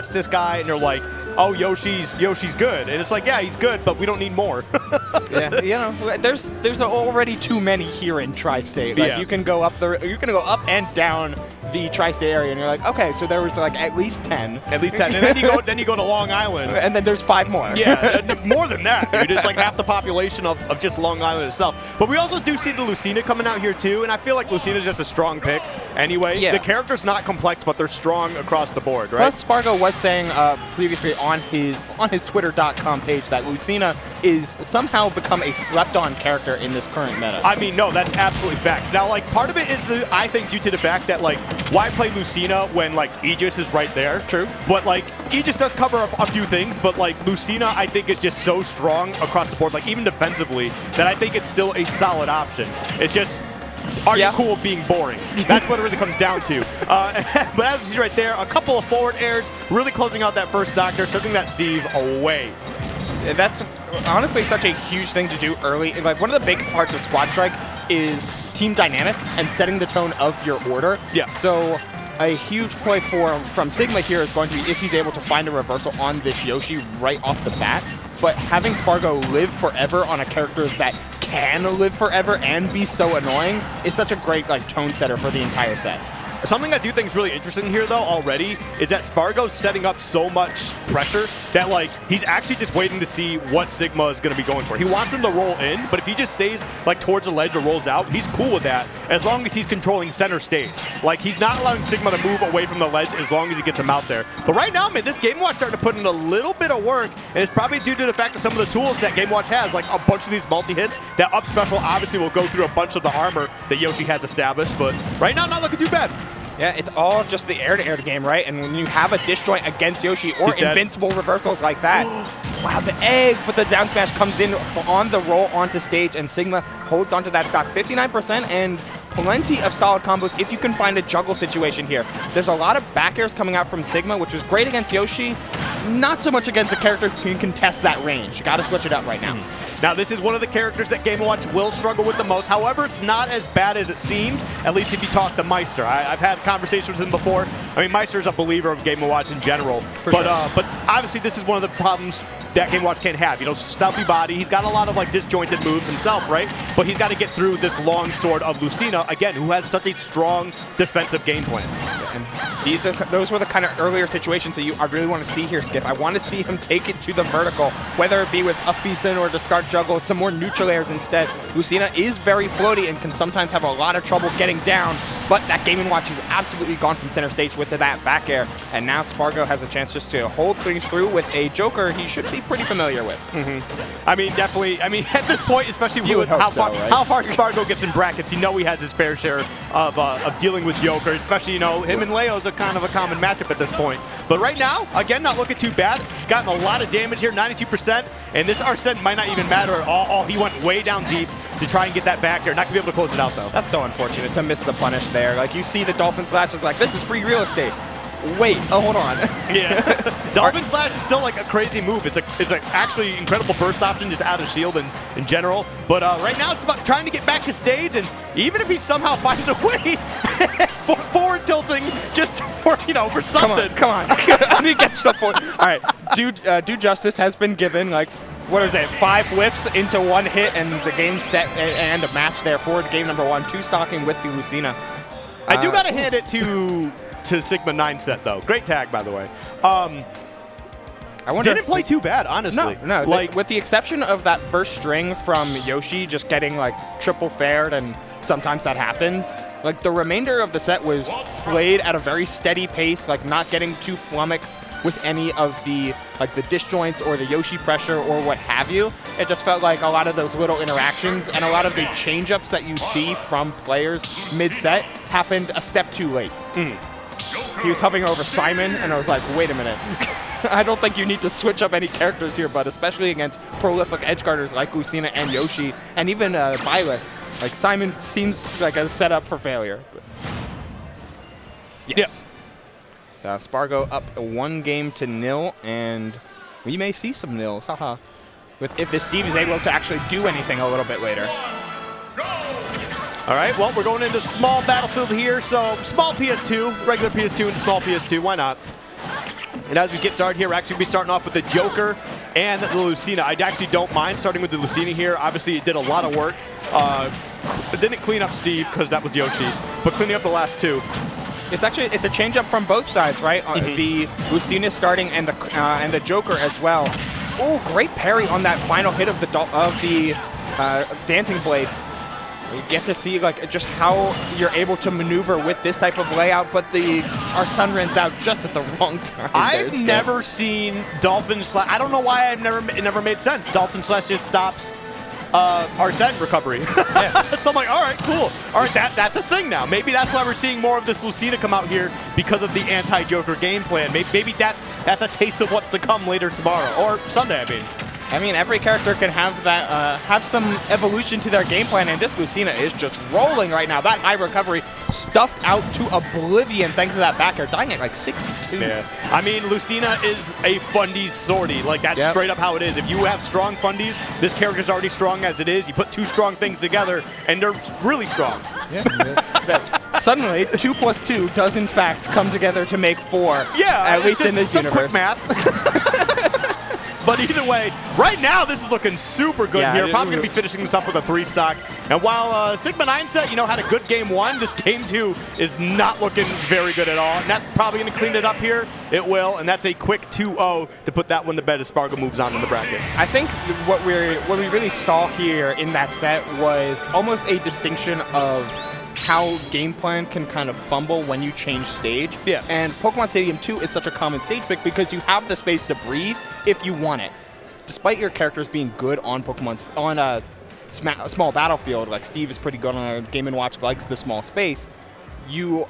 watch this guy and they're like, oh, Yoshi's good. And it's like, yeah, he's good, but we don't need more. Yeah, you know, there's already too many here in Tri-State. Like, you can go up and down the Tri-State area, and you're like, okay, so there was like at least 10. At least 10. And then you go to Long Island. And then there's 5 more. Yeah, more than that, dude. It's like half the population of just Long Island itself. But we also do see the Lucina coming out here too, and I feel like Lucina's just a strong pick anyway. Yeah. The character's not complex, but they're strong across the board, right? Plus, Sparg0 was saying previously on his Twitter.com page that Lucina is somehow become a slept-on character in this current meta. I mean, no, that's absolutely facts. Now, like, part of it is, I think, due to the fact that, like, why play Lucina when, like, Aegis is right there? True. But, like, Aegis does cover a few things, but, like, Lucina, I think, is just so strong across the board, like, even defensively, that I think it's still a solid option. It's just, are you cool with being boring? That's what it really comes down to. But as you see right there, a couple of forward airs, really closing out that first stock there, sending that Steve away. That's honestly such a huge thing to do early. Like, one of the big parts of Squad Strike is team dynamic and setting the tone of your order. Yeah. So a huge play from Sigma here is going to be if he's able to find a reversal on this Yoshi right off the bat. But having Sparg0 live forever on a character that can live forever and be so annoying is such a great like tone setter for the entire set. Something I do think is really interesting here, though, already, is that Sparg0's setting up so much pressure that, like, he's actually just waiting to see what Sigma is going to be going for. He wants him to roll in, but if he just stays, like, towards the ledge or rolls out, he's cool with that, as long as he's controlling center stage. Like, he's not allowing Sigma to move away from the ledge as long as he gets him out there. But right now, man, this Game Watch starting to put in a little bit of work, and it's probably due to the fact that some of the tools that Game Watch has, like a bunch of these multi-hits, that up special obviously will go through a bunch of the armor that Yoshi has established, but right now, not looking too bad. Yeah, it's all just the air-to-air game, right? And when you have a disjoint against Yoshi or invincible reversals like that, wow, the egg, but the down smash comes in on the roll onto stage, and Sigma holds onto that stock 59%, and plenty of solid combos if you can find a juggle situation here. There's a lot of back airs coming out from Sigma, which was great against Yoshi, not so much against a character who can contest that range. You got to switch it up right now. Now, this is one of the characters that Game & Watch will struggle with the most. However, it's not as bad as it seems, at least if you talk to Meister. I've had conversations with him before. I mean, Meister's a believer of Game & Watch in general. But obviously, this is one of the problems that Game & Watch can't have. You know, stumpy body. He's got a lot of, like, disjointed moves himself, right? But he's got to get through this long sword of Lucina, again, who has such a strong defensive game plan. And those were the kind of earlier situations that I really want to see here, Skip. I want to see him take it to the vertical, whether it be with up B or to start juggle, some more neutral airs instead. Lucina is very floaty and can sometimes have a lot of trouble getting down, but that Game & Watch is absolutely gone from center stage with that back air, and now Sparg0 has a chance just to hold things through with a Joker he should be pretty familiar with. I mean, definitely. I mean, at this point, especially with how far Sparg0 gets in brackets, you know he has his fair share of dealing with Joker, especially, you know, him and Leo's a kind of a common matchup at this point. But right now, again, not looking too bad. He's gotten a lot of damage here, 92%, and this Arsene might not even matter at all. He went way down deep to try and get that back there. Not going to be able to close it out, though. That's so unfortunate to miss the punish there. Like, you see the Dolphin Slash is like, this is free real estate. Wait, hold on. Yeah. Dolphin Slash is still like a crazy move. It's like actually incredible burst option just out of shield in general. But right now it's about trying to get back to stage, and even if he somehow finds a way forward tilting just for, you know, for something. Come on. I need to get stuff forward. All right, due justice has been given. Like, what is it, 5 whiffs into 1 hit, and the game set and a match there for game number 1, 2 stocking with the Lucina. I do got to hand it to Sigma 9 set, though. Great tag, by the way. I wonder didn't play too bad, honestly. No. Like, with the exception of that first string from Yoshi just getting, like, triple fared, and sometimes that happens, like, the remainder of the set was played at a very steady pace, like, not getting too flummoxed with any of the, like, the disjoints or the Yoshi pressure or what have you. It just felt like a lot of those little interactions and a lot of the change-ups that you see from players mid-set happened a step too late. He was hovering over Simon, and I was like, wait a minute. I don't think you need to switch up any characters here, but especially against prolific edgeguarders like Lucina and Yoshi, and even Byleth. Like, Simon seems like a setup for failure. But yes. Sparg0 up 1-0, and we may see some nils. Haha. If this Steve is able to actually do anything a little bit later. All right, well, we're going into small battlefield here, so small PS2, regular PS2 and small PS2, why not? And as we get started here, we're actually going to be starting off with the Joker and the Lucina. I actually don't mind starting with the Lucina here. Obviously, it did a lot of work. It didn't clean up Steve because that was Yoshi, but cleaning up the last two. It's a change up from both sides, right? The Lucina starting and the Joker as well. Oh, great parry on that final hit of the Dancing Blade. You get to see like just how you're able to maneuver with this type of layout, but our sun runs out just at the wrong time. I've never seen Dolphin Slash. I don't know why it never made sense. Dolphin Slash just stops Arsene recovery. Yeah. So I'm like, all right, cool. All right, that's a thing now. Maybe that's why we're seeing more of this Lucina come out here because of the anti-Joker game plan. Maybe that's a taste of what's to come later tomorrow or Sunday. I mean, every character can have that, have some evolution to their game plan, and this Lucina is just rolling right now. That high recovery stuffed out to oblivion thanks to that back air, dying at like 62. Yeah. I mean, Lucina is a fundies sortie. Like, that's straight up how it is. If you have strong fundies, this character's already strong as it is. You put two strong things together, and they're really strong. Yeah. Suddenly, 2 plus 2 does in fact come together to make 4. Yeah, at least in this universe. Quick math. But either way, right now this is looking super good here. Probably going to be finishing this up with a 3-stock. And while Sigma 9 set, had a good game 1, this game 2 is not looking very good at all. And that's probably going to clean it up here. It will, and that's a quick 2-0 to put that one to bed as Sparg0 moves on in the bracket. I think what we really saw here in that set was almost a distinction of how game plan can kind of fumble when you change stage. Yeah. And Pokemon Stadium 2 is such a common stage pick because you have the space to breathe if you want it. Despite your characters being good on on a small battlefield, like Steve is pretty good on a Game & Watch, likes the small space, you